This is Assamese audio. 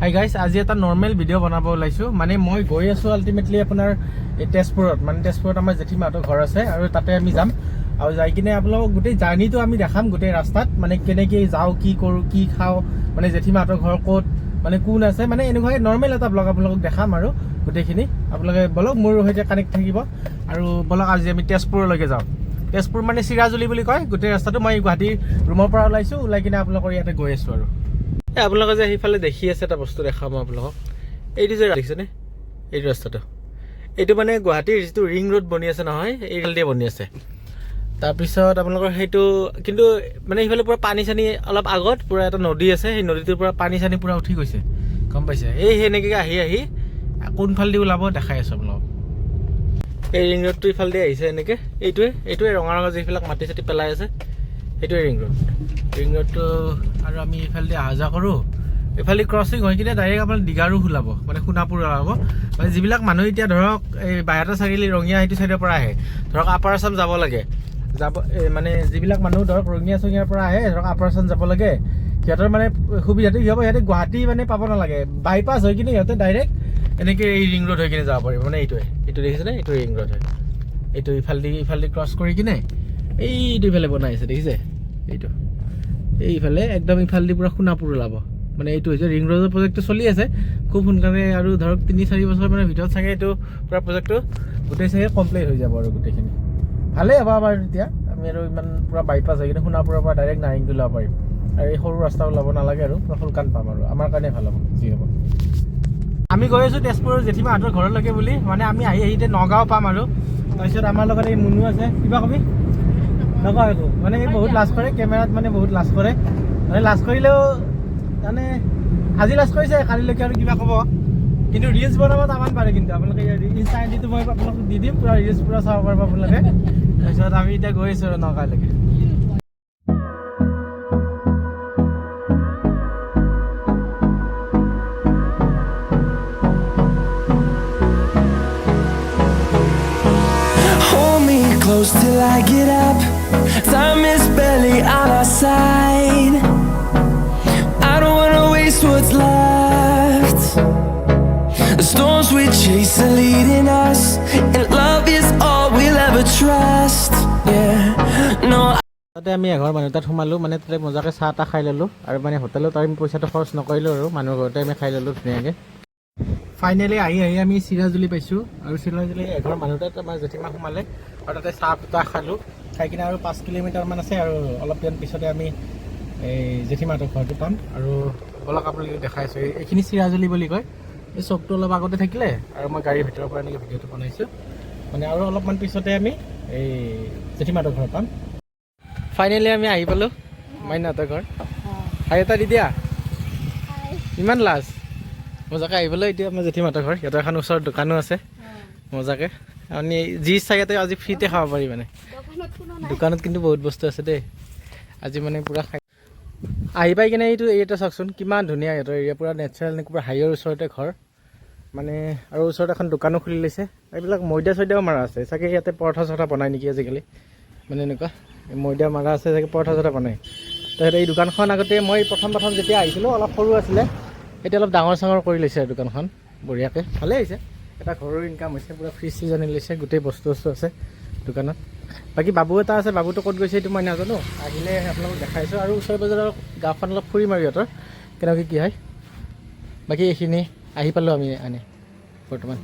হাই গাইজ, আজি এটা নৰ্মেল ভিডিঅ' বনাব ওলাইছোঁ। মানে মই গৈ আছোঁ আল্টিমেটলি আপোনাৰ এই তেজপুৰত। মানে তেজপুৰত আমাৰ জেঠীমাহঁতৰ ঘৰ আছে আৰু তাতে আমি যাম। আৰু যাই কিনে আপোনালোকক গোটেই জাৰ্ণিটো আমি দেখাম গোটেই ৰাস্তাত, মানে কেনেকৈ যাওঁ, কি কৰোঁ, কি খাওঁ, মানে জেঠীমাহঁতৰ ঘৰ ক'ত, মানে কোন আছে, মানে এনেকুৱাই নৰ্মেল এটা ব্লগ আপোনালোকক দেখাম আৰু গোটেইখিনি। আপোনালোকে বলক মোৰ সৈতে কানেক্ট থাকিব আৰু বলক আজি আমি তেজপুৰলৈকে যাওঁ। তেজপুৰ মানে চিৰাজুলি বুলি কয় গোটেই ৰাস্তাটো। মই গুৱাহাটীৰ ৰুমৰ পৰা ওলাইছোঁ, ওলাই কিনে আপোনালোকৰ ইয়াতে গৈ আছোঁ আৰু আপোনালোকে যে সেইফালে দেখি আছে এটা বস্তু দেখাম মই আপোনালোকক। এইটো যে দেখিছেনে, এইটো ৰাস্তাটো, এইটো মানে গুৱাহাটীৰ যিটো ৰিং ৰোড বনি আছে নহয়, এইফালে বনি আছে। তাৰপিছত আপোনালোকৰ সেইটো কিন্তু মানে সেইফালে পূৰা পানী চানী অলপ আগত পূৰা এটা নদী আছে, সেই নদীটোৰ পৰা পানী চানী পূৰা উঠি গৈছে, গম পাইছে? সেনেকৈ আহি আহি কোনফালেদি ওলাব দেখাই আছোঁ আপোনালোকক। এই ৰিং ৰোডটো ইফালেদি আহিছে এনেকৈ, এইটোৱে ৰঙা ৰঙা যিবিলাক মাটি চাটি পেলাই আছে সেইটোৱে ৰিং ৰোডটো। আৰু আমি এইফালেদি অহা যোৱা কৰোঁ। এইফালে ক্ৰচিং হৈ কিনে ডাইৰেক্ট আপোনাৰ দীঘাৰো ওলাব, মানে সোণাপুৰ ওলাব। মানে যিবিলাক মানুহ এতিয়া ধৰক এই বাইহাটা চাৰিআলি ৰঙিয়া সেইটো চাইডৰ পৰা আহে, ধৰক আপাৰ আছাম যাব লাগে, মানে যিবিলাক মানুহ ধৰক ৰঙিয়া চঙিয়াৰ পৰা আহে, ধৰক আপাৰ আছাম যাব লাগে, সিহঁতৰ মানে সুবিধাটো কি হ'ব, সিহঁতে গুৱাহাটী মানে পাব নালাগে, বাইপাছ হৈ কিনে সিহঁতে ডাইৰেক্ট এনেকৈ এই ৰিং ৰোড হৈ কিনে যাব পাৰিব। মানে এইটো দেখিছেনে, এইটো ৰিং ৰোড হয়। এইটো ইফালেদি ক্ৰছ কৰি কিনে এইটো ইফালে বনাই আছে, দেখিছে? এইফালে একদম ইফালেদি পূৰা সোণাপুৰ ওলাব। মানে এইটো হৈছে ৰিং ৰোডৰ প্ৰজেক্টটো চলি আছে খুব সোনকালে, আৰু ধৰক 3-4 বছৰ মানৰ ভিতৰত চাগে এইটো পূৰা প্ৰজেক্টটো গোটেই চাগে কমপ্লিট হৈ যাব আৰু গোটেইখিনি ভালেই হ'ব আমাৰ। তেতিয়া আমি আৰু ইমান পূৰা বাইপাছ হৈ কিনে সোণাপুৰৰ পৰা ডাইৰেক্ট নাৰেংগী ওলাব পাৰিম, আৰু এই সৰু ৰাস্তা ওলাব নালাগে আৰু পূৰা ফুলকান পাম, আৰু আমাৰ কাৰণে ভাল হ'ব যি হ'ব। আমি গৈ আছোঁ তেজপুৰৰ জেঠীমাহঁতৰ ঘৰলৈকে বুলি। মানে আমি আহি নগাঁও পাম আৰু তাৰপিছত আমাৰ লগত এই মুনু আছে। কিবা কবি নকওঁ একো, মানে বহুত লাজ কৰে কেমেৰাত, মানে বহুত লাজ কৰে। মানে লাজ কৰিলেও মানে আজি লাজ কৰিছে, কালিলৈকে আৰু কিবা ক'ব। কিন্তু ৰিলচ বনাব টামান পাৰে, কিন্তু আপোনালোকে ইনষ্টা আইডিটো মই আপোনালোকক দি দিম, পূৰা ৰিলচ পূৰা চাব পাৰিব আপোনালোকে। তাৰপিছত আমি এতিয়া গৈ আছোঁ আৰু নগাঁৱলৈকে। Close till I get up. Time is barely on our side. I don't wanna waste what's left. The storms we chase are leading us, and love is all we'll ever trust. Yeah, no. তাতে আমি এঘৰ মানুহ তাত সোমালোঁ, মানে তাতে মজাকৈ চাহ তাহ খাই ল'লোঁ, আৰু মানে হোটেলত আমি পইচাটো খৰচ নকৰিলোঁ, আৰু মানুহৰ ঘৰতে আমি খাই ল'লোঁ ধুনীয়াকৈ। ফাইনেলি আহি আমি চিৰাজুলি পাইছোঁ, আৰু চিৰাজুলি এঘৰ মানুহ তাত আমাৰ জেঠীমা সোমালে, আৰু তাতে চাহ তাহ খালোঁ। খাই কিনে আৰু 5 কিলোমিটাৰমান আছে, আৰু অলপ দিন পিছতে আমি এই জেঠীমাহঁতৰ ঘৰটো পাম। আৰু অলপ আপোনালোকে দেখাই আছোঁ, এইখিনি চিৰাজুলি বুলি কয়। এই চকটো অলপ আগতে থাকিলে, আৰু মই গাড়ীৰ ভিতৰৰ পৰা এনেকৈ ভিডিঅ'টো বনাইছোঁ। মানে আৰু অলপমান পিছতে আমি এই জেঠীমাহঁতৰ ঘৰ পাম। ফাইনেলি আমি আহি পালোঁ মাইনাহঁতৰ ঘৰ। হাই এটা দি দিয়া, ইমান লাজ মজাকৈ আহিবলৈ। এতিয়া আমাৰ জেঠীমাহঁতৰ ঘৰ, সিহঁতৰ এখন ওচৰত দোকানো আছে মজাকৈ। আপুনি যি ইচ্ছা ইয়াতে আজি ফ্ৰীতে খাব পাৰি। মানে দোকানত কিন্তু বহুত বস্তু আছে দেই আজি, মানে পূৰা খাই আহি পাই কিনে এইটো এৰিয়াটো চাওকচোন, কিমান ধুনীয়া সিহঁতৰ এৰিয়া, পূৰা নেচাৰেল, পূৰা হাইৱেৰ ওচৰতে ঘৰ। মানে আৰু ওচৰত এখন দোকানো খুলি লৈছে। এইবিলাক ময়দা চয়দাও মাৰা আছে চাগে, ইয়াতে পৰঠা চৰঠা বনাই নেকি আজিকালি, মানে এনেকুৱা ময়দা মাৰা আছে চাগে, পৰঠা চৰঠা বনাই। তাৰপিছত এই দোকানখন আগতে মই প্ৰথম যেতিয়া আহিছিলোঁ অলপ সৰু আছিলে, এতিয়া অলপ ডাঙৰ চাঙৰ কৰি লৈছে আৰু দোকানখন বঢ়িয়াকৈ, ভালেই হৈছে। এটা ঘৰৰ ইনকাম হৈছে, পূৰা ফ্ৰিজ চিজ আনি লৈছে, গোটেই বস্তু আছে দোকানত। বাকী বাবু এটা আছে, বাবুটো ক'ত গৈছে এইটো মই নাজানো, আহিলে আপোনালোকক দেখাইছোঁ। আৰু ওচৰে পাজৰৰ গাঁওখন অলপ ফুৰিম আৰু সিহঁতৰ কেনেকৈ কি হয়। বাকী এইখিনি আহি পালোঁ আমি বৰ্তমান